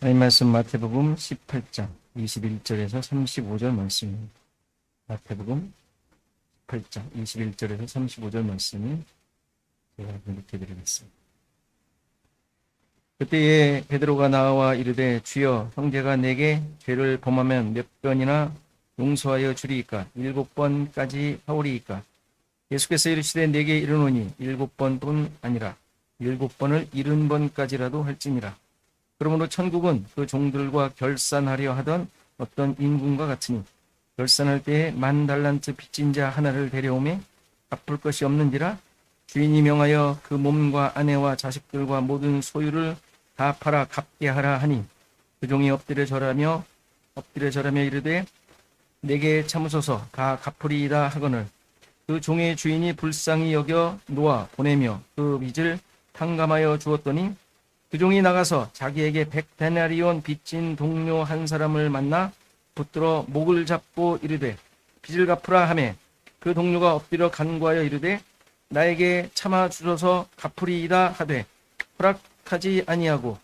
이 말씀 마태복음 18장 21절에서 35절 말씀입니다. 마태복음 18장 21절에서 35절 말씀을 제가 읽게 드리겠습니다. 그때에 베드로가 나와 이르되 주여 형제가 내게 죄를 범하면 몇 번이나 용서하여 주리이까? 7번까지 하오리이까? 예수께서 이르시되 내게 이르노니 7번뿐 아니라 7번을 70번까지라도 할지니라. 그러므로 천국은 그 종들과 결산하려 하던 어떤 임금과 같으니 결산할 때에 10,000달란트 빚진 자 하나를 데려오매 갚을 것이 없는지라. 주인이 명하여 그 몸과 아내와 자식들과 모든 소유를 다 팔아 갚게 하라 하니 그 종이 엎드려 절하며 이르되 내게 참으소서 다 갚으리이다 하거늘 그 종의 주인이 불쌍히 여겨 놓아 보내며 그 빚을 탕감하여 주었더니 그 종이 나가서 자기에게 100데나리온 빚진 동료 한 사람을 만나 붙들어 목을 잡고 이르되 빚을 갚으라 하매 그 동료가 엎드려 간구하여 이르되 나에게 참아 주소서 갚으리이다 하되 허락하지 아니하고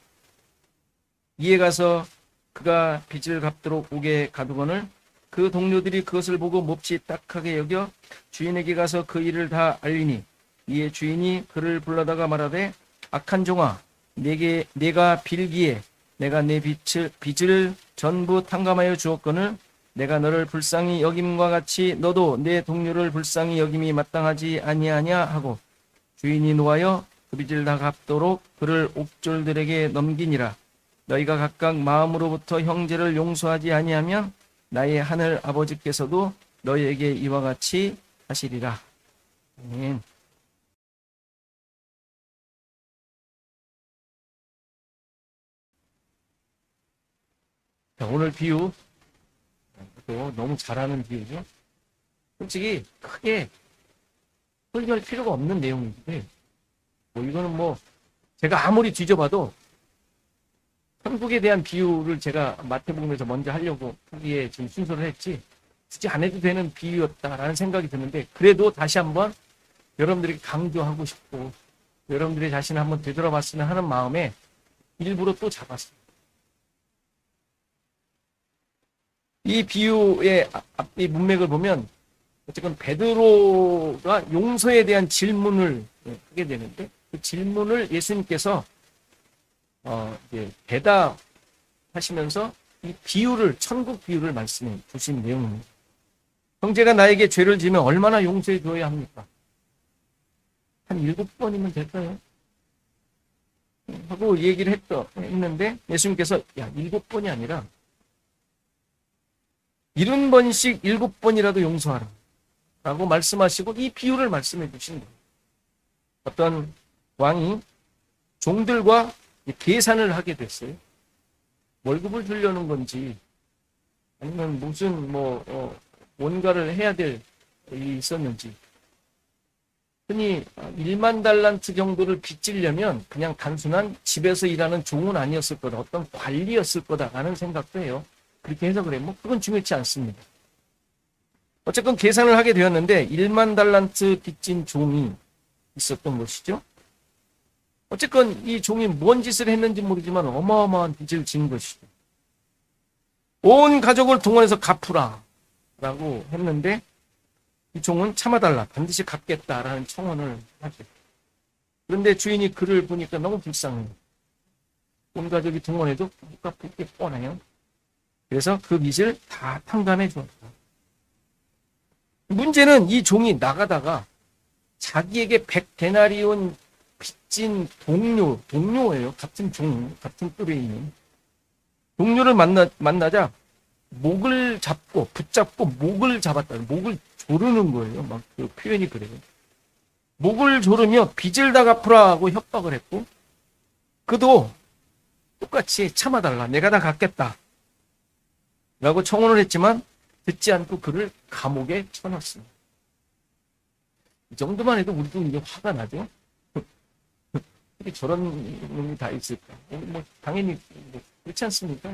이에 가서 그가 빚을 갚도록 옥에 가두거늘 그 동료들이 그것을 보고 몹시 딱하게 여겨 주인에게 가서 그 일을 다 알리니 이에 주인이 그를 불러다가 말하되 악한 종아 내가 빌기에 내가 내 빚을 전부 탕감하여 주었거늘 내가 너를 불쌍히 여김과 같이 너도 내 동료를 불쌍히 여김이 마땅하지 아니하냐 하고 주인이 노하여 그 빚을 다 갚도록 그를 옥졸들에게 넘기니라. 너희가 각각 마음으로부터 형제를 용서하지 아니하면 나의 하늘 아버지께서도 너희에게 이와 같이 하시리라. 아멘. 자, 오늘 비유 또 너무 잘하는 비유죠. 솔직히 크게 설명할 필요가 없는 내용인데 이거는 제가 아무리 뒤져봐도 천국에 대한 비유를 제가 마태복음에서 먼저 하려고 후기에 지금 순서를 했지 굳이 안 해도 되는 비유였다라는 생각이 드는데 그래도 다시 한번 여러분들에게 강조하고 싶고 여러분들의 자신을 한번 되돌아봤으면 하는 마음에 일부러 또 잡았어요. 이 비유의 앞뒤 문맥을 보면 어쨌든 베드로가 용서에 대한 질문을 하게 되는데 그 질문을 예수님께서 이제 대답하시면서 이 비유를 천국 비유를 말씀해 주신 내용입니다. 형제가 나에게 죄를 지면 얼마나 용서해 줘야 합니까? 한 7번이면 될까요? 하고 얘기를 했는데 예수님께서 7번이 아니라 70번씩 7번이라도 용서하라 라고 말씀하시고 이 비유를 말씀해 주신 거예요. 어떤 왕이 종들과 계산을 하게 됐어요. 월급을 주려는 건지 아니면 무슨 뭔가를 해야 될 일이 있었는지. 흔히 10,000달란트 정도를 빚지려면 그냥 단순한 집에서 일하는 종은 아니었을 거다. 어떤 관리였을 거다라는 생각도 해요. 그렇게 해석을 해. 그건 중요치 않습니다. 어쨌건 계산을 하게 되었는데 10,000달란트 빚진 종이 있었던 것이죠. 어쨌건 이 종이 뭔 짓을 했는지 모르지만 어마어마한 빚을 진 것이죠. 온 가족을 동원해서 갚으라 라고 했는데 이 종은 참아달라 반드시 갚겠다라는 청원을 하죠. 그런데 주인이 그를 보니까 너무 불쌍해요. 온 가족이 동원해도 못 갚을 게 뻔해요. 그래서 그 빚을 다 탕감해 주었다. 문제는 이 종이 나가다가 자기에게 100데나리온 빚진 동료예요. 같은 종, 같은 뿔에 있는 동료를 만나자 목을 잡고 붙잡고 목을 잡았다. 목을 조르는 거예요. 막 그 표현이 그래요. 목을 조르며 빚을 다 갚으라 하고 협박을 했고 그도 똑같이 참아달라. 내가 다 갚겠다. 라고 청혼을 했지만 듣지 않고 그를 감옥에 쳐넣습니다. 이 정도만 해도 우리도 이제 화가 나죠. 어떻게 저런 놈이 다 있을까? 당연히 그렇지 않습니까?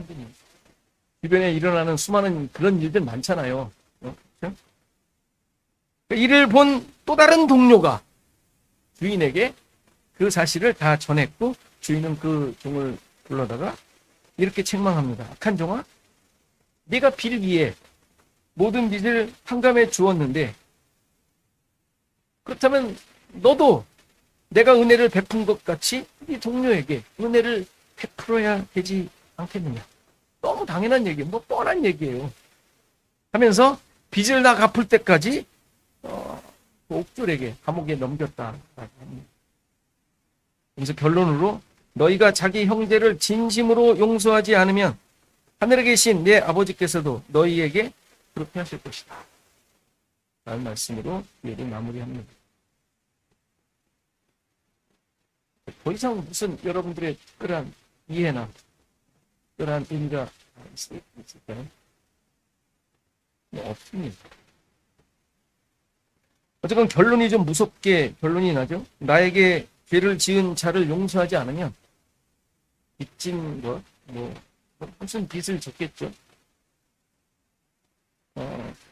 주변에 일어나는 수많은 그런 일들 많잖아요. 그렇죠? 이를 본 또 다른 동료가 주인에게 그 사실을 다 전했고 주인은 그 종을 불러다가 이렇게 책망합니다. 악한 종아, 네가 빌 위에 모든 빚을 탕감해 주었는데 그렇다면 너도 내가 은혜를 베푼 것 같이 네 동료에게 은혜를 베풀어야 되지 않겠느냐. 너무 당연한 얘기예요. 뭐 뻔한 얘기예요. 하면서 빚을 다 갚을 때까지 옥졸에게 감옥에 넘겼다. 그래서 결론으로 너희가 자기 형제를 진심으로 용서하지 않으면 하늘에 계신 내 아버지께서도 너희에게 그렇게 하실 것이다. 라는 말씀으로 얘를 마무리합니다. 더 이상 무슨 여러분들의 특별한 이해나 특별한 의미가 있을까요? 없습니다. 어쨌건 결론이 좀 무섭게 결론이 나죠. 나에게 죄를 지은 자를 용서하지 않으면 빚진 것, 무슨 빚을 졌겠죠.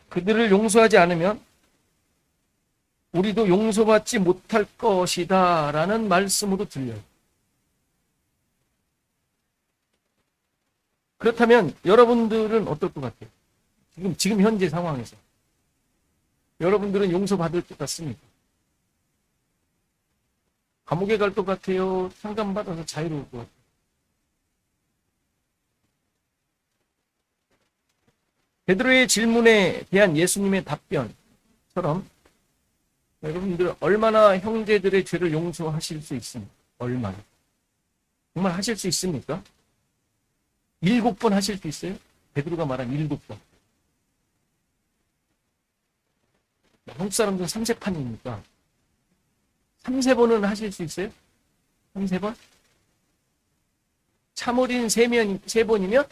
그들을 용서하지 않으면 우리도 용서받지 못할 것이다 라는 말씀으로 들려요. 그렇다면 여러분들은 어떨 것 같아요? 지금 현재 상황에서 여러분들은 용서받을 것 같습니까? 감옥에 갈 것 같아요? 상감받아서 자유로울 것 같아요? 베드로의 질문에 대한 예수님의 답변처럼 여러분들 얼마나 형제들의 죄를 용서하실 수 있습니까? 얼마나? 정말 하실 수 있습니까? 7번 하실 수 있어요? 베드로가 말한 7번. 한국 사람들은 3세판이니까 3세번은 하실 수 있어요? 3세번? 참어린 3번이면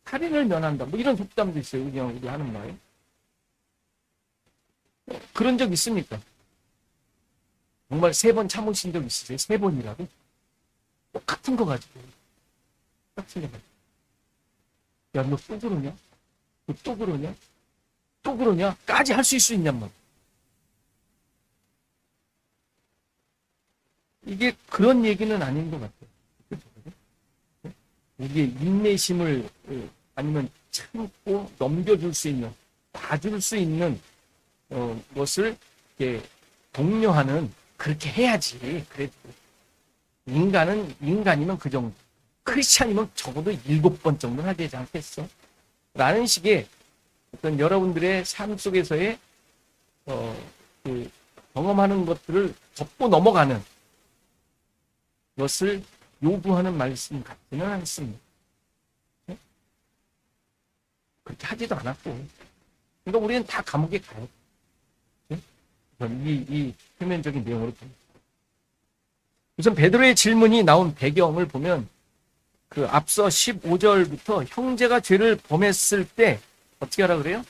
살인을 면한다. 뭐 이런 속담도 있어요. 그냥 우리 하는 말. 그런 적 있습니까? 정말 3번 참으신 적 있으세요? 3번이라도? 똑같은 거 가지고. 똑같은 거 가지고. 야, 너 또 그러냐? 너 또 그러냐? 또 그러냐? 까지 할 수 있냔 말이야. 이게 그런 얘기는 아닌 것 같아요. 우리의 인내심을 아니면 참고 넘겨줄 수 있는, 봐줄 수 있는 것을 이렇게 독려하는, 그렇게 해야지. 그래도 인간이면 그 정도, 크리스찬이면 적어도 7번 정도는 하야 되지 않겠어? 라는 식의 어떤 여러분들의 삶 속에서의 경험하는 것들을 접고 넘어가는 것을 요구하는 말씀 같지는 않습니다. 네? 그렇게 하지도 않았고, 그러니까 우리는 다 감옥에 가요. 네? 이 표면적인 내용으로 봅니다. 우선 베드로의 질문이 나온 배경을 보면 그 앞서 15절부터 형제가 죄를 범했을 때 어떻게 하라 그래요?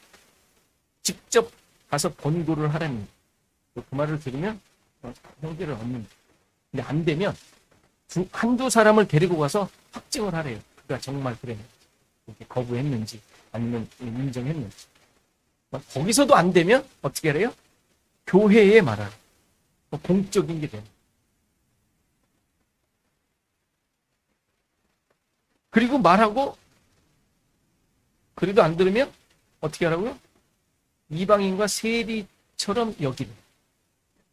직접 가서 번고를 하랍니다. 그 말을 들으면 형제를 얻는다. 근데 안 되면 한두 사람을 데리고 가서 확증을 하래요. 그가 정말 그랬는지, 거부했는지, 아니면 인정했는지. 거기서도 안 되면 어떻게 하래요? 교회에 말하래요. 공적인 게 됩니다. 그리고 말하고, 그래도 안 들으면 어떻게 하라고요? 이방인과 세리처럼 여기는.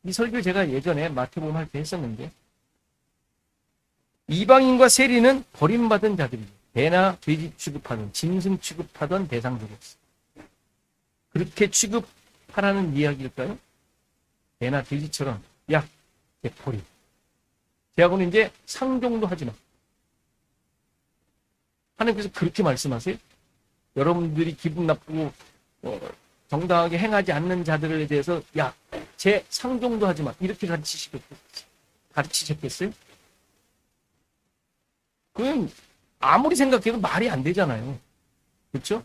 이 설교 제가 예전에 마태복음 할 때 했었는데, 이방인과 세리는 버림받은 자들이죠. 배나 돼지 취급하던, 짐승 취급하던 대상들이었어요. 그렇게 취급하라는 이야기일까요? 배나 돼지처럼, 야, 내 버림. 제하고는 이제 상종도 하지 마. 하나님께서 그렇게 말씀하세요? 여러분들이 기분 나쁘고 정당하게 행하지 않는 자들에 대해서 야, 제 상종도 하지 마. 이렇게 가르치셨겠어요? 그건 아무리 생각해도 말이 안 되잖아요. 그렇죠?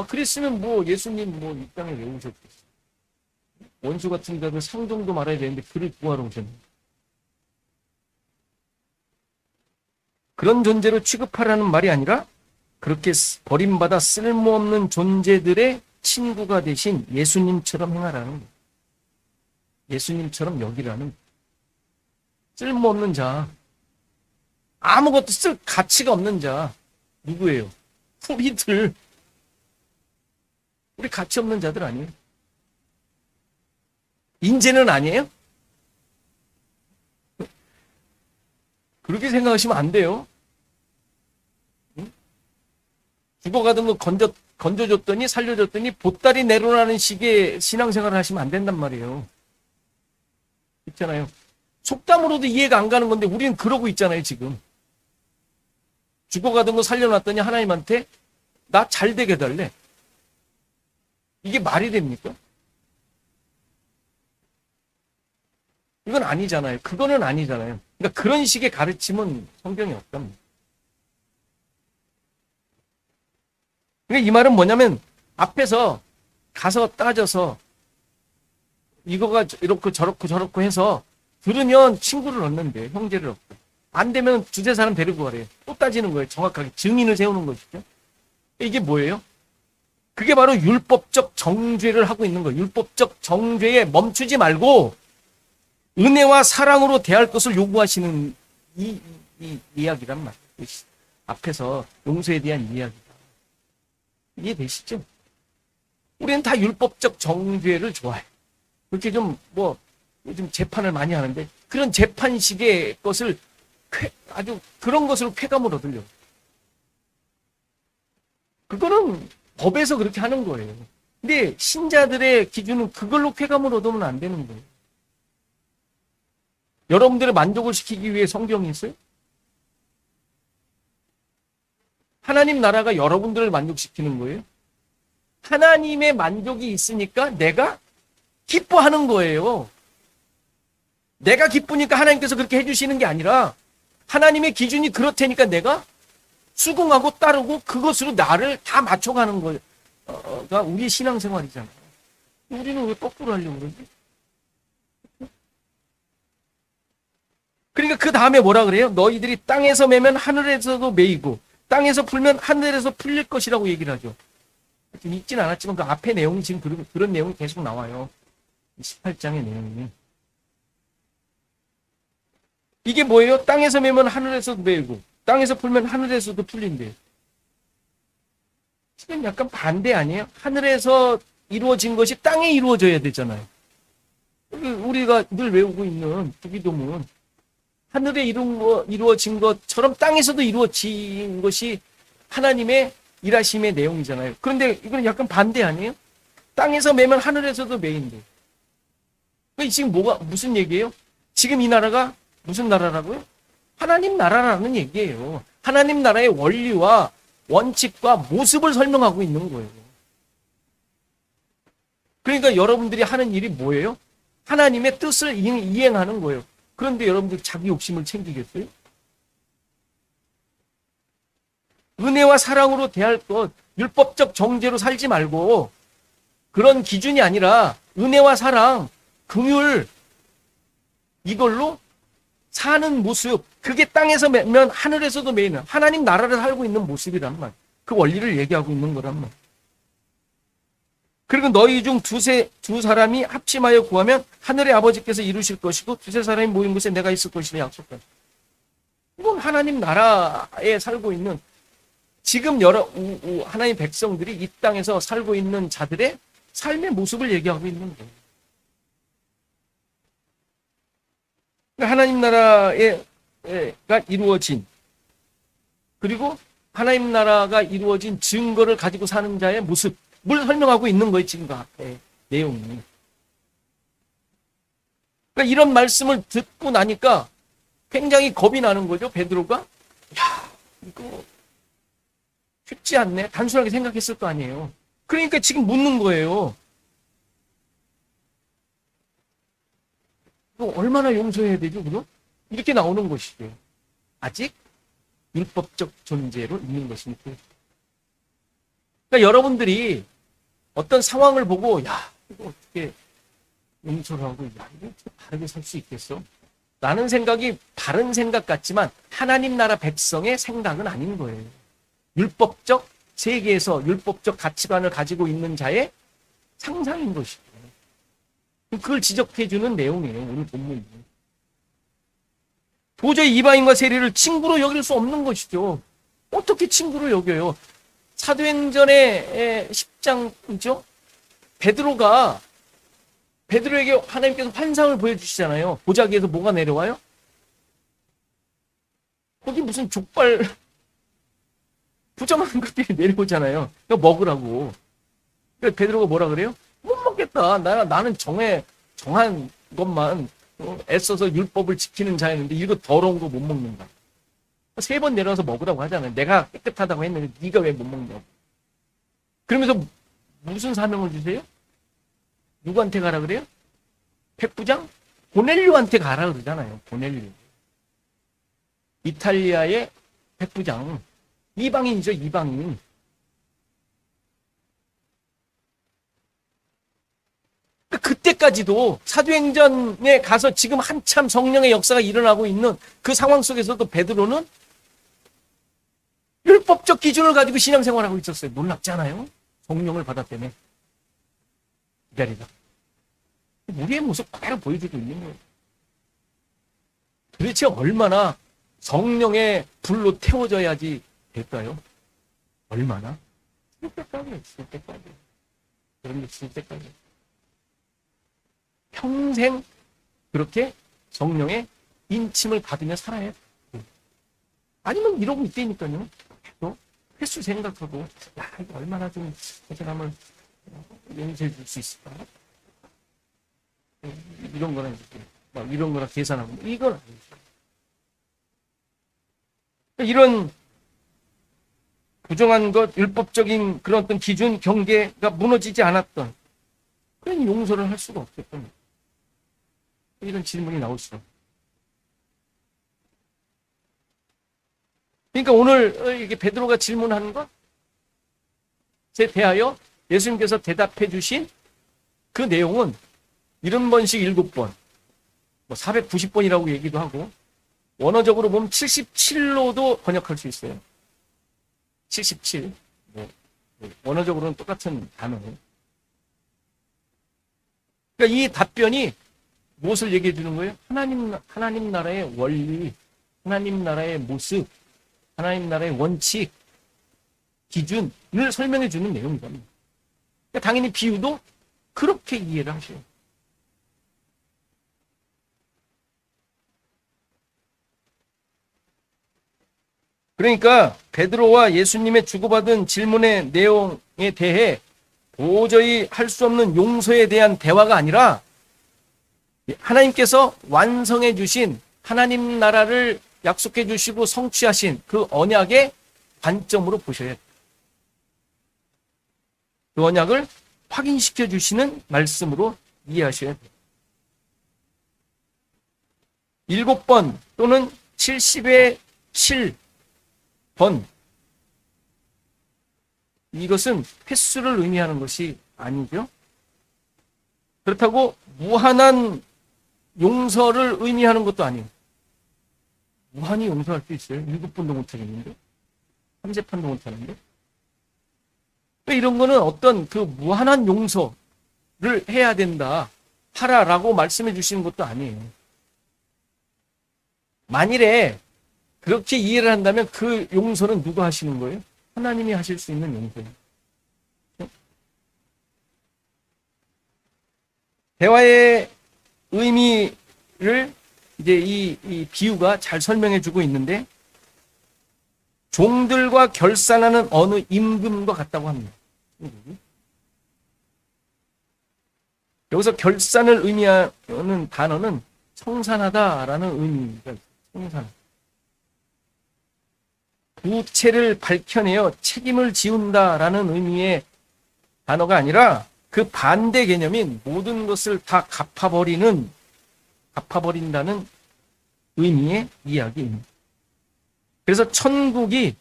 그랬으면 뭐 예수님 이 땅에 왜 오셨겠어요? 원수 같은 자들 상종도 말아야 되는데 그를 구하러 오셨는데. 그런 존재로 취급하라는 말이 아니라 그렇게 버림받아 쓸모없는 존재들의 친구가 되신 예수님처럼 행하라는 거예요. 예수님처럼 여기라는 거예요. 쓸모없는 자, 아무것도 쓸 가치가 없는 자. 누구예요? 우리들. 우리 가치 없는 자들 아니에요? 인재는 아니에요? 그렇게 생각하시면 안 돼요. 응? 죽어가던 거 건져줬더니 살려줬더니 보따리 내로라는 식의 신앙생활을 하시면 안 된단 말이에요. 있잖아요. 속담으로도 이해가 안 가는 건데 우리는 그러고 있잖아요, 지금. 죽어가던 거 살려놨더니 하나님한테 나 잘 되게 해달래. 이게 말이 됩니까? 이건 아니잖아요. 그거는 아니잖아요. 그러니까 그런 식의 가르침은 성경에 없답니다. 그러니까 이 말은 뭐냐면 앞에서 가서 따져서 이거가 이렇고 저렇고 해서 들으면 친구를 얻는데 형제를 얻고 안 되면 두세 사람 데리고 가래요. 또 따지는 거예요. 정확하게 증인을 세우는 것이죠. 이게 뭐예요? 그게 바로 율법적 정죄를 하고 있는 거예요. 율법적 정죄에 멈추지 말고 은혜와 사랑으로 대할 것을 요구하시는 이 이야기란 말이에요. 앞에서 용서에 대한 이야기다. 이해되시죠? 우리는 다 율법적 정죄를 좋아해. 그렇게 요즘 재판을 많이 하는데 그런 재판식의 것을 아주 그런 것으로 쾌감을 얻으려고. 그거는 법에서 그렇게 하는 거예요. 근데 신자들의 기준은 그걸로 쾌감을 얻으면 안 되는 거예요. 여러분들의 만족을 시키기 위해 성경이 있어요? 하나님 나라가 여러분들을 만족시키는 거예요? 하나님의 만족이 있으니까 내가 기뻐하는 거예요. 내가 기쁘니까 하나님께서 그렇게 해주시는 게 아니라 하나님의 기준이 그렇다니까 내가 수긍하고 따르고 그것으로 나를 다 맞춰가는 거가 우리의 신앙생활이잖아요. 우리는 왜 거꾸로 하려고 그러지? 그러니까 그 다음에 뭐라 그래요? 너희들이 땅에서 매면 하늘에서도 매이고 땅에서 풀면 하늘에서 풀릴 것이라고 얘기를 하죠. 지금 읽진 않았지만 그 앞에 내용이 지금 그런 내용이 계속 나와요. 18장의 내용이. 이게 뭐예요? 땅에서 매면 하늘에서도 매이고 땅에서 풀면 하늘에서도 풀린대요. 지금 약간 반대 아니에요? 하늘에서 이루어진 것이 땅에 이루어져야 되잖아요. 우리가 늘 외우고 있는 주기도문 하늘에 이루어진 것처럼 땅에서도 이루어진 것이 하나님의 일하심의 내용이잖아요. 그런데 이건 약간 반대 아니에요? 땅에서 매면 하늘에서도 매인데. 지금 무슨 얘기예요? 지금 이 나라가 무슨 나라라고요? 하나님 나라라는 얘기예요. 하나님 나라의 원리와 원칙과 모습을 설명하고 있는 거예요. 그러니까 여러분들이 하는 일이 뭐예요? 하나님의 뜻을 이행하는 거예요. 그런데 여러분들 자기 욕심을 챙기겠어요? 은혜와 사랑으로 대할 것, 율법적 정죄로 살지 말고 그런 기준이 아니라 은혜와 사랑, 긍휼 이걸로 사는 모습, 그게 땅에서 매면 하늘에서도 매이는 하나님 나라를 살고 있는 모습이란 말. 그 원리를 얘기하고 있는 거란 말. 그리고 너희 중 두 사람이 합심하여 구하면 하늘의 아버지께서 이루실 것이고 두세 사람이 모인 곳에 내가 있을 것이라 약속한. 이건 하나님 나라에 살고 있는 지금 하나님 백성들이 이 땅에서 살고 있는 자들의 삶의 모습을 얘기하고 있는 거예요. 하나님 나라가 이루어진 그리고 하나님 나라가 이루어진 증거를 가지고 사는 자의 모습을 설명하고 있는 거예요. 지금 그 앞에 내용이. 그러니까 이런 말씀을 듣고 나니까 굉장히 겁이 나는 거죠. 베드로가 야 이거 쉽지 않네. 단순하게 생각했을 거 아니에요. 그러니까 지금 묻는 거예요. 얼마나 용서해야 되죠, 그럼? 이렇게 나오는 것이죠. 아직 율법적 존재로 있는 것이니까. 그러니까 여러분들이 어떤 상황을 보고, 야, 이거 어떻게 용서를 하고, 야, 이거 어떻게 바르게 살 수 있겠어? 라는 생각이 바른 생각 같지만, 하나님 나라 백성의 생각은 아닌 거예요. 율법적 세계에서 율법적 가치관을 가지고 있는 자의 상상인 것이죠. 그걸 지적해주는 내용이에요. 오늘 본문이. 도저히 이방인과 세리를 친구로 여길 수 없는 것이죠. 어떻게 친구로 여겨요? 사도행전의 10장이죠. 베드로에게 하나님께서 환상을 보여주시잖아요. 보자기에서 뭐가 내려와요? 거기 무슨 족발 부정한 것들이 내려오잖아요. 그거 먹으라고. 그래서 베드로가 뭐라 그래요? 못 먹겠다. 나는 정한 것만 애써서 율법을 지키는 자였는데 이거 더러운 거 못 먹는다. 3번 내려와서 먹으라고 하잖아요. 내가 깨끗하다고 했는데 네가 왜 못 먹냐고. 그러면서 무슨 사명을 주세요? 누구한테 가라 그래요? 백부장? 고넬료한테 가라 그러잖아요. 고넬료. 이탈리아의 백부장. 이방인이죠, 이방인. 그때까지도 사도행전에 가서 지금 한참 성령의 역사가 일어나고 있는 그 상황 속에서도 베드로는 율법적 기준을 가지고 신앙생활하고 있었어요. 놀랍지 않아요? 성령을 받았다며. 기다리다. 우리의 모습 그대로 보여주고 있는 거예요. 도대체 얼마나 성령의 불로 태워져야지 될까요? 얼마나? 줄 때까지. 그런 게 줄 때까지. 평생 그렇게 성령의 인침을 받으며 살아야 돼. 아니면 이러고 있다니까요. 또 횟수 생각하고 야 이거 얼마나 좀 그 사람을 용서해 줄 수 있을까? 이런 거나 막 이런 거나 계산하고 이건 아니죠. 이런 부정한 것, 율법적인 그런 어떤 기준, 경계가 무너지지 않았던 그런 용서를 할 수가 없겠던 이런 질문이 나올 수가. 그러니까 오늘 이게 베드로가 질문하는 것에 대하여 예수님께서 대답해 주신 그 내용은 70번씩 7번, 490번이라고 얘기도 하고 원어적으로 보면 77로도 번역할 수 있어요. 77. 원어적으로는 똑같은 단어예요. 그러니까 이 답변이 무엇을 얘기해 주는 거예요? 하나님 나라의 원리, 하나님 나라의 모습, 하나님 나라의 원칙, 기준을 설명해 주는 내용이다. 그러니까 당연히 비유도 그렇게 이해를 하셔요. 그러니까 베드로와 예수님의 주고받은 질문의 내용에 대해 도저히 할 수 없는 용서에 대한 대화가 아니라 하나님께서 완성해 주신 하나님 나라를 약속해 주시고 성취하신 그 언약의 관점으로 보셔야 돼요. 그 언약을 확인시켜 주시는 말씀으로 이해하셔야 돼요. 7번 또는 70의 7번 이것은 횟수를 의미하는 것이 아니죠. 그렇다고 무한한 용서를 의미하는 것도 아니에요. 무한히 용서할 수 있어요? 7번도 못하겠는데? 3재판도 못하는데? 이런 거는 어떤 그 무한한 용서를 해야 된다, 하라라고 말씀해 주시는 것도 아니에요. 만일에 그렇게 이해를 한다면 그 용서는 누가 하시는 거예요? 하나님이 하실 수 있는 용서예요. 대화의 의미를 이제 이 비유가 잘 설명해 주고 있는데, 종들과 결산하는 어느 임금과 같다고 합니다. 여기서 결산을 의미하는 단어는 청산하다라는 의미가 있어요. 청산. 부채를 밝혀내어 책임을 지운다라는 의미의 단어가 아니라 그 반대 개념인 모든 것을 다 갚아버린다는 의미의 이야기입니다. 그래서 천국이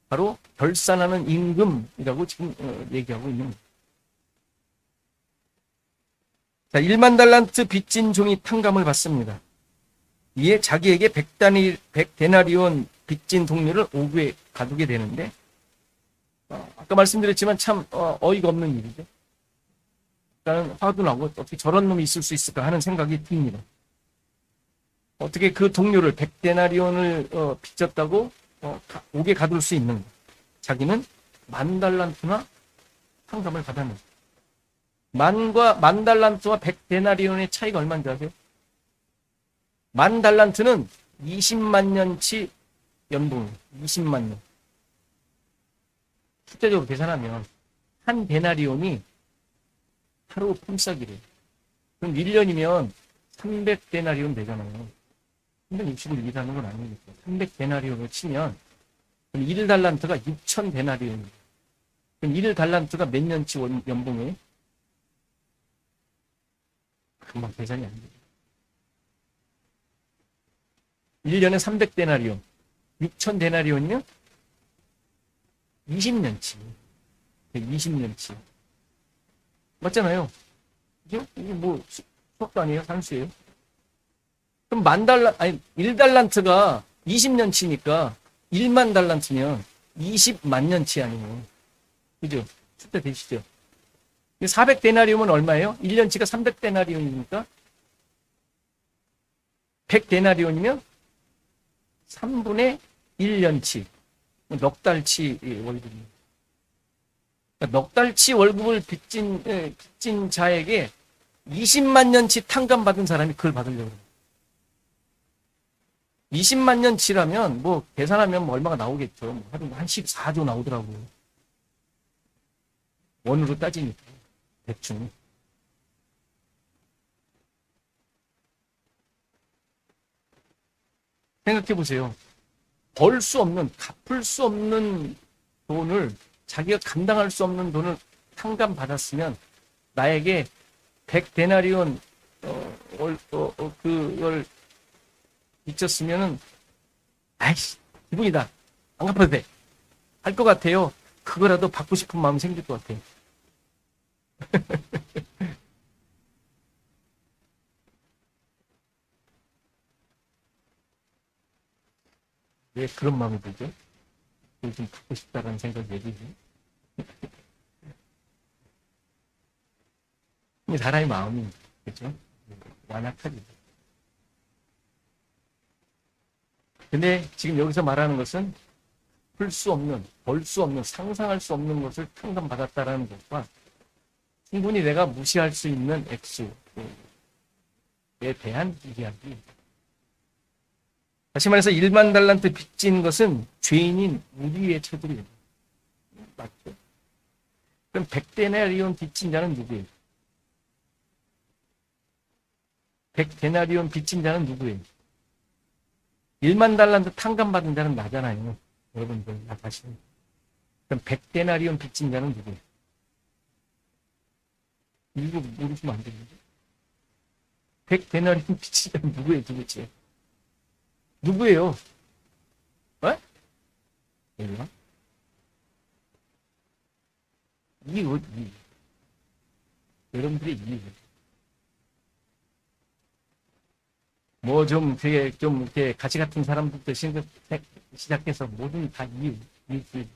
바로 결산하는 임금이라고 지금 얘기하고 있는 겁니다. 자, 1만 달란트 빚진 종이 탕감을 받습니다. 이에 자기에게 100데나리온 빚진 동료를 오구에 가두게 되는데, 아까 말씀드렸지만 참 어이가 없는 일이죠. 일단은 화도 나고 어떻게 저런 놈이 있을 수 있을까 하는 생각이 듭니다. 어떻게 그 동료를 100데나리온을 빚졌다고 옥에 가둘 수 있는 거예요. 자기는 10,000달란트나 상감을 받았는 거예요. 만 달란트와 100데나리온의 차이가 얼마인지 아세요? 10,000달란트는 20만 년치 연봉, 20만 년. 숫자적으로 계산하면 한 데나리온이 하루 품삯이래요. 그럼 1년이면 300데나리온 되잖아요. 360을 일하는 건 아니니까. 300데나리온을 치면 그럼 1달란트가 6,000데나리온이에요. 그럼 1달란트가 몇 년치 연봉이에요? 금방 계산이 안 돼요. 1년에 300데나리온. 6,000데나리온이면 20년치. 20년치. 맞잖아요. 그죠? 이게 뭐, 수학도 아니에요? 산수예요? 그럼 1달란트가 20년치니까 1만 달란트면 20만 년치 아니에요. 그죠? 숫자 되시죠? 400데나리움은 얼마예요? 1년치가 300데나리움이니까 100데나리움이면 3분의 1년치. 넉 달치 월급입니다. 그러니까 넉 달치 월급을 빚진 자에게 20만 년치 탕감받은 사람이 그걸 받으려고 해요. 20만 년치라면 뭐 계산하면 뭐 얼마가 나오겠죠. 한 14조 나오더라고요. 원으로 따지니까 대충. 생각해 보세요. 벌 수 없는, 갚을 수 없는 돈을, 자기가 감당할 수 없는 돈을 탕감받았으면 나에게 100데나리온 그걸 빚졌으면은 아이씨 기분이다, 안 갚아도 돼 할 것 같아요. 그거라도 받고 싶은 마음이 생길 것 같아요. 왜 그런 마음이 들죠? 그걸 좀 받고 싶다라는 생각이 왜 들지? 이 사람의 마음이 그렇죠? 완악하지. 근데 지금 여기서 말하는 것은 풀 수 없는, 벌 수 없는, 상상할 수 없는 것을 탕감받았다라는 것과 충분히 내가 무시할 수 있는 액수에 대한 이야기. 다시 말해서 1만 달란트 빚진 것은 죄인인 우리의 처들이에요. 맞죠? 그럼 100데나리온 빚진 자는 누구예요? 100데나리온 빚진 자는 누구예요? 1만 달란트 탕감받은 자는 나잖아요. 여러분들, 나 자신. 그럼 100데나리온 빚진 자는 누구예요? 이거 모르시면 안 되는데. 100데나리온 빚진 자는 누구예요, 도대체? 누구예요? 어? 몰라? 이. 여러분들의 이. 뭐 좀 이렇게 가시 같은 사람부터 시작해서 모든 다 이유. 이게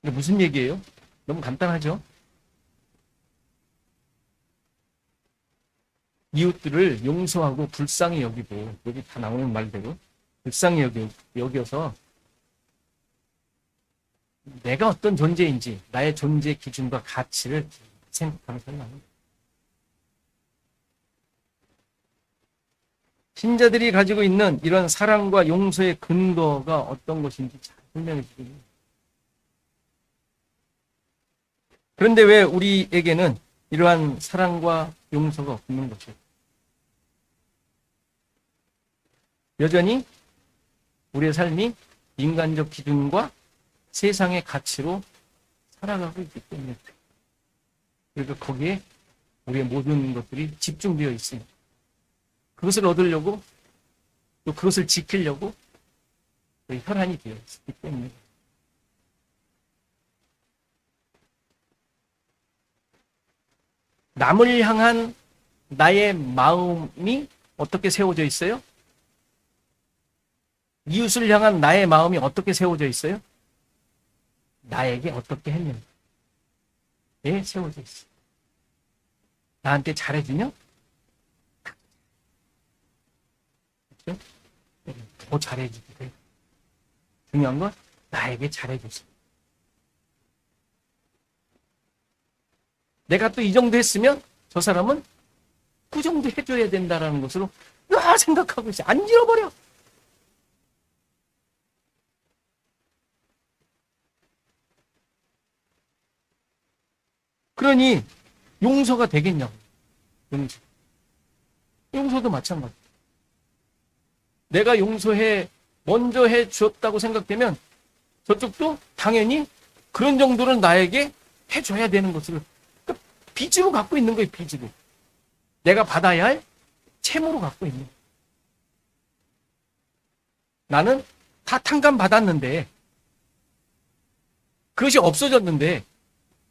무슨 얘기예요? 너무 간단하죠? 이웃들을 용서하고 불쌍히 여기고, 여기 다 나오는 말대로 불쌍히 여겨서 내가 어떤 존재인지 나의 존재 기준과 가치를 생각하는 사람입니다. 신자들이 가지고 있는 이런 사랑과 용서의 근거가 어떤 것인지 잘 설명해 주십니다. 그런데 왜 우리에게는 이러한 사랑과 용서가 없는 것일까? 여전히 우리의 삶이 인간적 기준과 세상의 가치로 살아가고 있기 때문에, 그래서 거기에 우리의 모든 것들이 집중되어 있습니다. 그것을 얻으려고, 또 그것을 지키려고 혈안이 되어 있기 때문에. 남을 향한 나의 마음이 어떻게 세워져 있어요? 이웃을 향한 나의 마음이 어떻게 세워져 있어요? 나에게 어떻게 했는지. 세워져 있어. 나한테 잘해주면 그렇죠? 더 잘해주게 돼. 중요한 건 나에게 잘해주세요. 내가 또 이 정도 했으면 저 사람은 그 정도 해줘야 된다라는 것으로 생각하고 있어. 안 잃어버려. 그러니 용서가 되겠냐고. 용서도 마찬가지. 내가 먼저 해 주었다고 생각되면 저쪽도 당연히 그런 정도는 나에게 해줘야 되는 것을 빚으로 갖고 있는 거예요. 빚으로. 내가 받아야 할 채무로 갖고 있는 거예요. 나는 다 탕감 받았는데 그것이 없어졌는데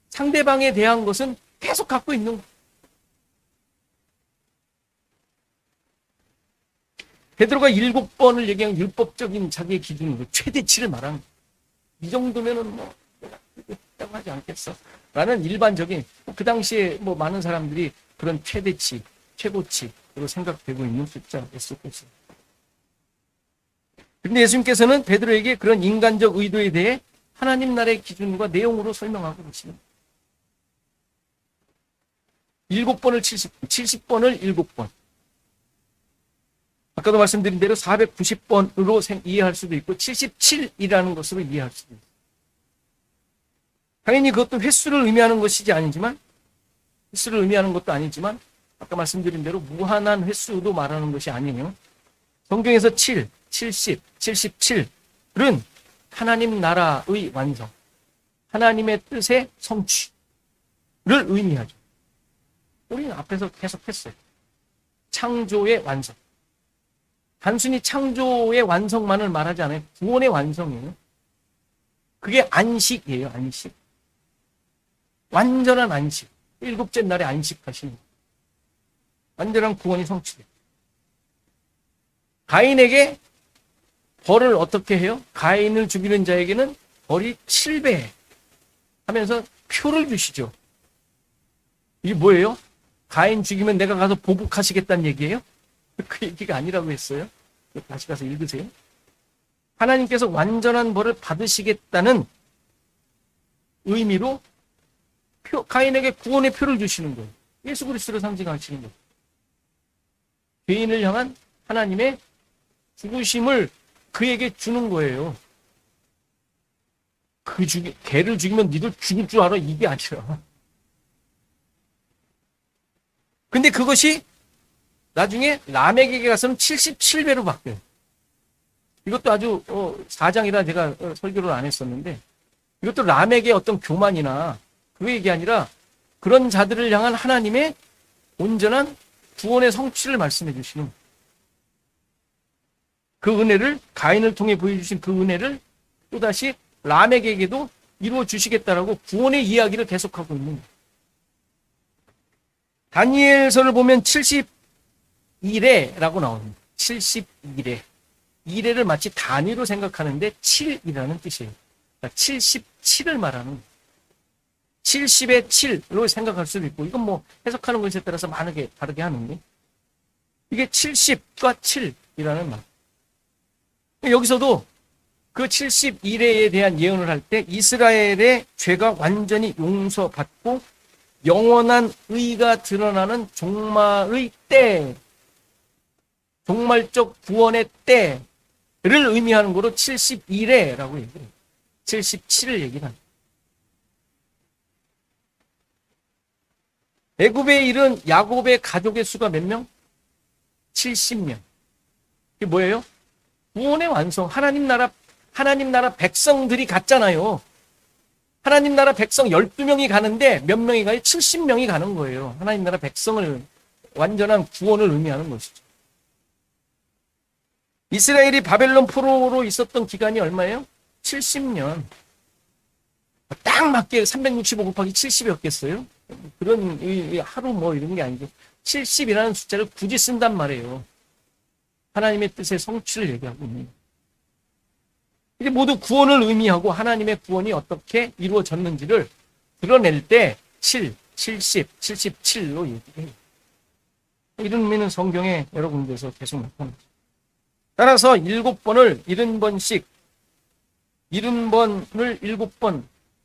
상대방에 대한 것은 계속 갖고 있는 거예요. 베드로가 7번을 얘기한 율법적인 자기의 기준으로 최대치를 말하는 거예요. 이 정도면은 뭐 내가 했다고 하지 않겠어 라는 일반적인 그 당시에 뭐 많은 사람들이 그런 최대치, 최고치로 생각되고 있는 숫자였었겠어요. 그런데 예수님께서는 베드로에게 그런 인간적 의도에 대해 하나님 나라의 기준과 내용으로 설명하고 계십니다. 7번을 70번을 7번. 아까도 말씀드린 대로 490번으로 이해할 수도 있고 77이라는 것으로 이해할 수도 있어요. 당연히 그것도 횟수를 의미하는 것이지 아니지만 횟수를 의미하는 것도 아니지만 아까 말씀드린 대로 무한한 횟수도 말하는 것이 아니에요. 성경에서 7, 70, 77은 하나님 나라의 완성, 하나님의 뜻의 성취를 의미하죠. 우리는 앞에서 계속 했어요. 창조의 완성. 단순히 창조의 완성만을 말하지 않아요. 구원의 완성이에요. 그게 안식이에요. 안식. 완전한 안식. 7째 날에 안식하시는 거예요. 완전한 구원이 성취돼요. 가인에게 벌을 어떻게 해요? 가인을 죽이는 자에게는 벌이 7배 하면서 표를 주시죠. 이게 뭐예요? 가인 죽이면 내가 가서 보복하시겠다는 얘기예요? 그 얘기가 아니라고 했어요. 다시 가서 읽으세요. 하나님께서 완전한 벌을 받으시겠다는 의미로 가인에게 구원의 표를 주시는 거예요. 예수 그리스도를 상징하시는 거예요. 죄인을 향한 하나님의 죽으심을 그에게 주는 거예요. 개를 죽이면 니들 죽을 줄 알아? 이게 아니라. 근데 그것이 나중에 라멕에게 가서는 77배로 바뀌어요. 이것도 아주 4장이라 제가 설교를 안 했었는데 이것도 라멕의 어떤 교만이나 그 얘기 아니라 그런 자들을 향한 하나님의 온전한 구원의 성취를 말씀해 주시는 그 은혜를 가인을 통해 보여주신 그 은혜를 또다시 라멕에게도 이루어 주시겠다라고 구원의 이야기를 계속하고 있는 거예요. 다니엘서를 보면 71회라고 나옵니다. 71회. 2회를 마치 단위로 생각하는데 7이라는 뜻이에요. 그러니까 77을 말하는 거예요. 70의 7로 생각할 수도 있고 이건 뭐 해석하는 것에 따라서 다르게 하는데 이게 70과 7이라는 말. 여기서도 그 71회에 대한 예언을 할 때 이스라엘의 죄가 완전히 용서받고 영원한 의가 드러나는 종말의 때, 종말적 구원의 때를 의미하는 거로 71회라고 얘기해요. 77을 얘기를 합니다. 애굽에 이른 야곱의 가족의 수가 몇 명? 70명. 이게 뭐예요? 구원의 완성. 하나님 나라 백성들이 갔잖아요. 하나님 나라 백성 12명이 가는데 몇 명이 가요? 70명이 가는 거예요. 하나님 나라 백성을 완전한 구원을 의미하는 것이죠. 이스라엘이 바벨론 포로로 있었던 기간이 얼마예요? 70년. 딱 맞게 365 곱하기 70이었겠어요? 그런 하루 뭐 이런 게 아니고 70이라는 숫자를 굳이 쓴단 말이에요. 하나님의 뜻의 성취를 얘기하고 있는 거예요. 이게 모두 구원을 의미하고 하나님의 구원이 어떻게 이루어졌는지를 드러낼 때 7, 70, 77로 얘기해요. 이런 의미는 성경에 여러 군데서 계속 나타납니다. 따라서 7번을 70번씩 70번을 7번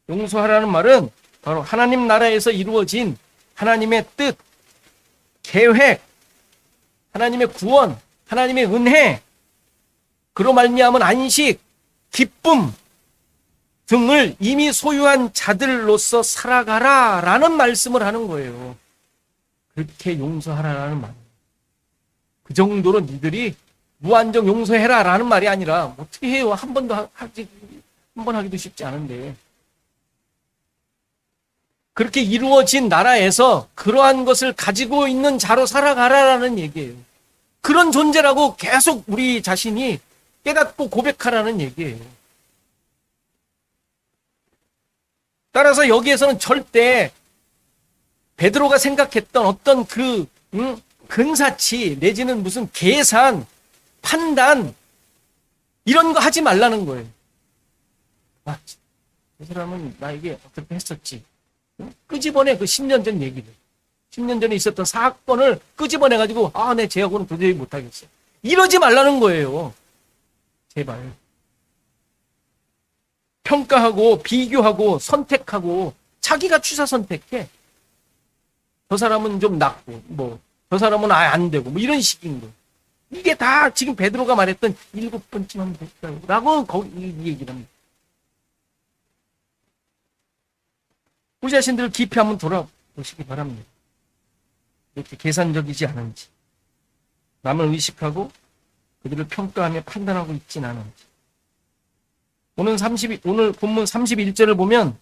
용서하라는 말은 바로 하나님 나라에서 이루어진 하나님의 뜻, 계획, 하나님의 구원, 하나님의 은혜, 그로 말미암은 안식, 기쁨 등을 이미 소유한 자들로서 살아가라라는 말씀을 하는 거예요. 그렇게 용서하라라는 말. 그 정도로 니들이 무한정 용서해라라는 말이 아니라 어떻게 해요? 한 번도 하지, 한 번 하기도 쉽지 않은데. 그렇게 이루어진 나라에서 그러한 것을 가지고 있는 자로 살아가라라는 얘기예요. 그런 존재라고 계속 우리 자신이 깨닫고 고백하라는 얘기예요. 따라서 여기에서는 절대 베드로가 생각했던 어떤 그 근사치 내지는 무슨 계산, 판단 이런 거 하지 말라는 거예요. 아, 그 사람은 나에게 어떻게 했었지. 끄집어내 그 10년 전 얘기를. 10년 전에 있었던 사건을 끄집어내가지고 내 쟤하고는 도저히 못하겠어. 이러지 말라는 거예요. 제발. 평가하고 비교하고 선택하고 자기가 취사 선택해. 저 사람은 좀 낫고 저 사람은 아예 안 되고 이런 식인 거예요. 이게 다 지금 베드로가 말했던 7번쯤 하면 될까요? 라고 거기 이 얘기를 합니다. 우리 자신들을 깊이 한번 돌아보시기 바랍니다. 이렇게 계산적이지 않은지, 남을 의식하고 그들을 평가하며 판단하고 있진 않은지. 오늘 본문 31절을 보면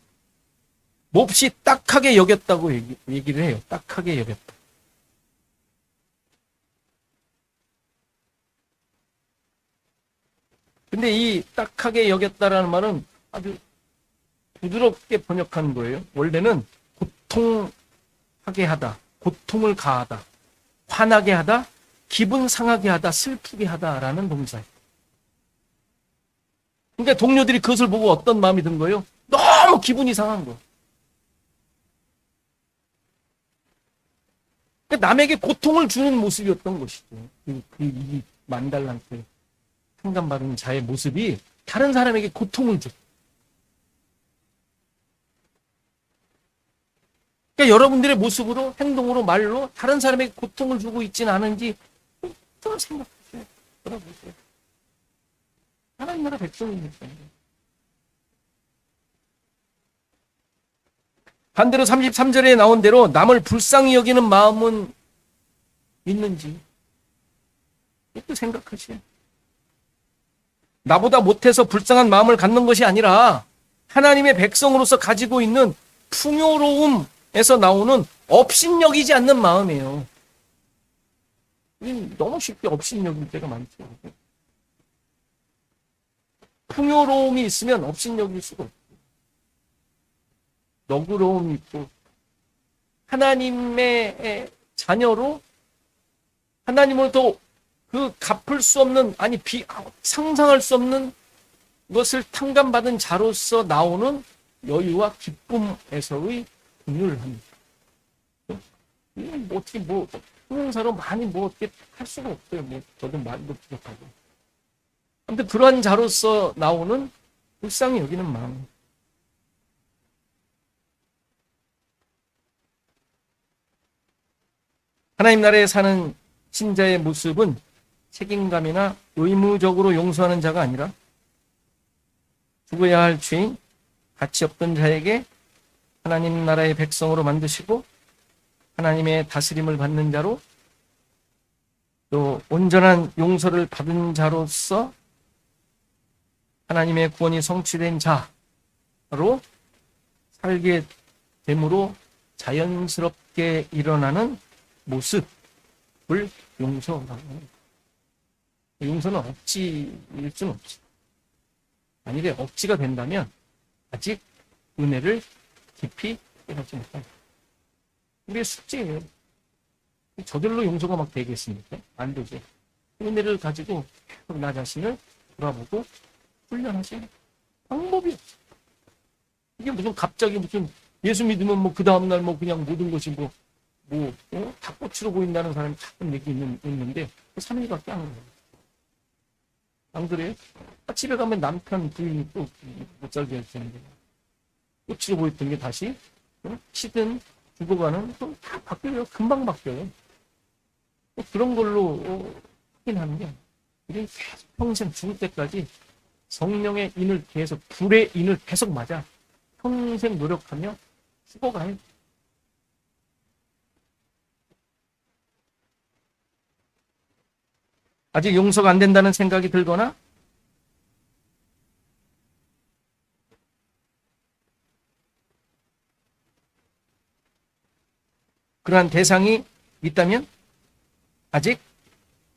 몹시 딱하게 여겼다고 얘기를 해요. 딱하게 여겼다. 근데 이 딱하게 여겼다라는 말은 아주 부드럽게 번역한 거예요. 원래는 고통하게 하다, 고통을 가하다, 화나게 하다, 기분 상하게 하다, 슬프게 하다라는 동사예요. 그러니까 동료들이 그것을 보고 어떤 마음이 든 거예요? 너무 기분이 상한 거예요. 그러니까 남에게 고통을 주는 모습이었던 것이죠. 이 만달란트 상담받은 자의 모습이 다른 사람에게 고통을 줘. 그러니까 여러분들의 모습으로, 행동으로, 말로 다른 사람에게 고통을 주고 있지는 않은지 더 생각하세요. 돌아보세요. 하나님 나라 백성이니까. 반대로 33절에 나온 대로 남을 불쌍히 여기는 마음은 있는지 이것도 생각하세요. 나보다 못해서 불쌍한 마음을 갖는 것이 아니라 하나님의 백성으로서 가지고 있는 풍요로움에서 나오는 업신여기지 않는 마음이에요. 너무 쉽게 업신여길 때가 많죠. 풍요로움이 있으면 업신여길 수가 없고, 너그러움이 있고, 하나님의 자녀로 하나님으로부터 그 갚을 수 없는, 상상할 수 없는 것을 탕감받은 자로서 나오는 여유와 기쁨에서의 공유를 합니다. 어떻게 형용사로 많이 어떻게 할 수가 없어요. 저도 말도 부족하고. 아무튼 그러한 자로서 나오는 불쌍히 여기는 마음. 하나님 나라에 사는 신자의 모습은 책임감이나 의무적으로 용서하는 자가 아니라 죽어야 할 죄인, 가치 없던 자에게 하나님 나라의 백성으로 만드시고 하나님의 다스림을 받는 자로, 또 온전한 용서를 받은 자로서 하나님의 구원이 성취된 자로 살게 됨으로 자연스럽게 일어나는 모습을 용서라고 합니다. 용서는 억지일 수는 없지. 만일에 억지가 된다면 아직 은혜를 깊이 깨닫지 못합니다. 우리의 숙제예요. 저절로 용서가 막 되겠습니까? 안 되죠. 은혜를 가지고 나 자신을 돌아보고 훈련하세요. 방법이 없어. 이게 갑자기 무슨 예수 믿으면 뭐 그 다음날 뭐 그냥 모든 것이 다 꽃으로 보인다는 사람이 가끔 있는데 그 3일밖에 안 그래요. 안 그래요? 집에 가면 남편 부인이 또 못 살게 할 텐데 꽃으로 보였던 게 다시 시든 죽어가는 또 다 바뀌어요. 금방 바뀌어요. 그런 걸로 확인하는 게 우리 계속 평생 죽을 때까지 성령의 인을 계속 불의 인을 계속 맞아 평생 노력하며 죽어가요. 아직 용서가 안 된다는 생각이 들거나 그러한 대상이 있다면 아직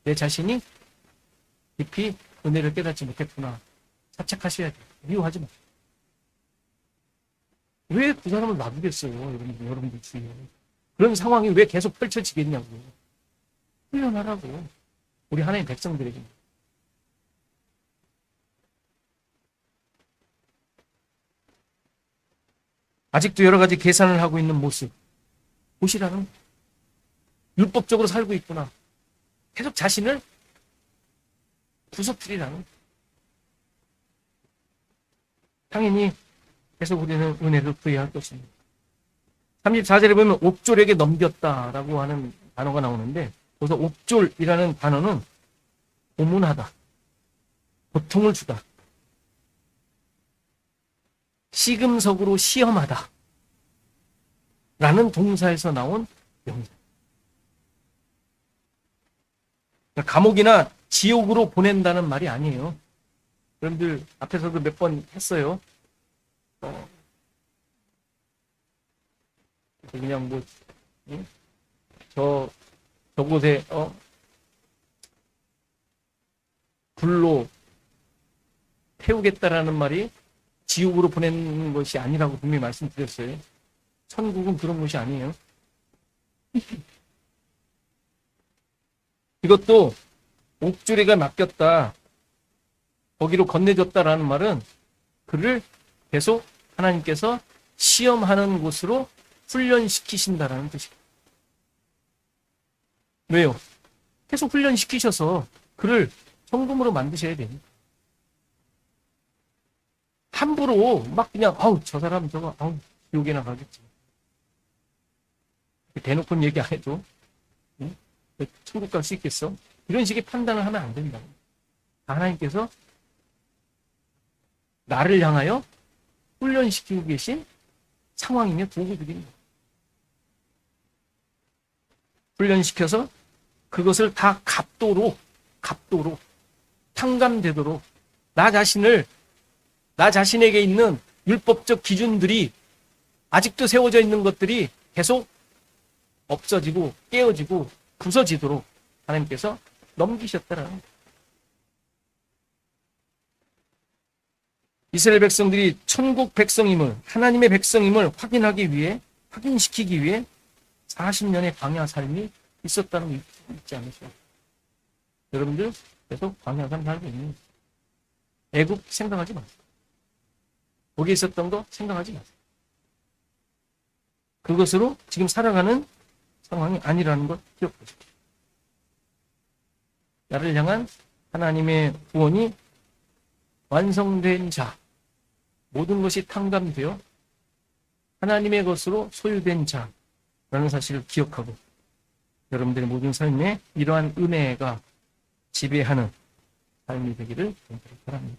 내 자신이 깊이 은혜를 깨닫지 못했구나. 자책하셔야 돼요. 미워하지 마. 왜 그 사람을 놔두겠어요? 여러분들 주위에. 그런 상황이 왜 계속 펼쳐지겠냐고. 훈련하라고. 우리 하나님 백성들에게. 아직도 여러 가지 계산을 하고 있는 모습. 보시라는 율법적으로 살고 있구나. 계속 자신을 부서뜨리라는. 당연히 계속 우리는 은혜를 구해야 할 것입니다. 34절에 보면 옥졸에게 넘겼다라고 하는 단어가 나오는데 거기서 옥졸이라는 단어는 고문하다, 고통을 주다, 시금석으로 시험하다 라는 동사에서 나온 명사. 그러니까 감옥이나 지옥으로 보낸다는 말이 아니에요. 여러분들 앞에서도 몇 번 했어요. 그냥 저곳에 불로 태우겠다라는 말이 지옥으로 보내는 것이 아니라고 분명히 말씀드렸어요. 천국은 그런 것이 아니에요. 이것도 옥졸에게 맡겼다, 거기로 건네줬다라는 말은 그를 계속 하나님께서 시험하는 곳으로 훈련시키신다라는 뜻이에요. 왜요? 계속 훈련시키셔서 그를 성금으로 만드셔야 됩니다. 함부로 막 그냥 저 사람 저거 지옥에나 가겠지. 대놓고는 얘기 안 해도 천국 갈 수 있겠어? 이런 식의 판단을 하면 안 된다. 하나님께서 나를 향하여 훈련시키고 계신 상황이며 도구들입니다. 훈련시켜서 그것을 다 갑도로 탕감되도록 나 자신에게 있는 율법적 기준들이 아직도 세워져 있는 것들이 계속 없어지고 깨어지고 부서지도록 하나님께서 넘기셨다라는 거예요. 이스라엘 백성들이 천국 백성임을, 하나님의 백성임을 확인시키기 위해 40년의 광야 삶이 있었다는 거 잊지 않으세요? 여러분들 계속 광야 삶 살고 있는 애국 생각하지 마세요. 거기에 있었던 거 생각하지 마세요. 그것으로 지금 살아가는 상황이 아니라는 걸 기억하십시오. 나를 향한 하나님의 구원이 완성된 자, 모든 것이 탕감되어 하나님의 것으로 소유된 자라는 사실을 기억하고 여러분들의 모든 삶에 이러한 은혜가 지배하는 삶이 되기를 바랍니다.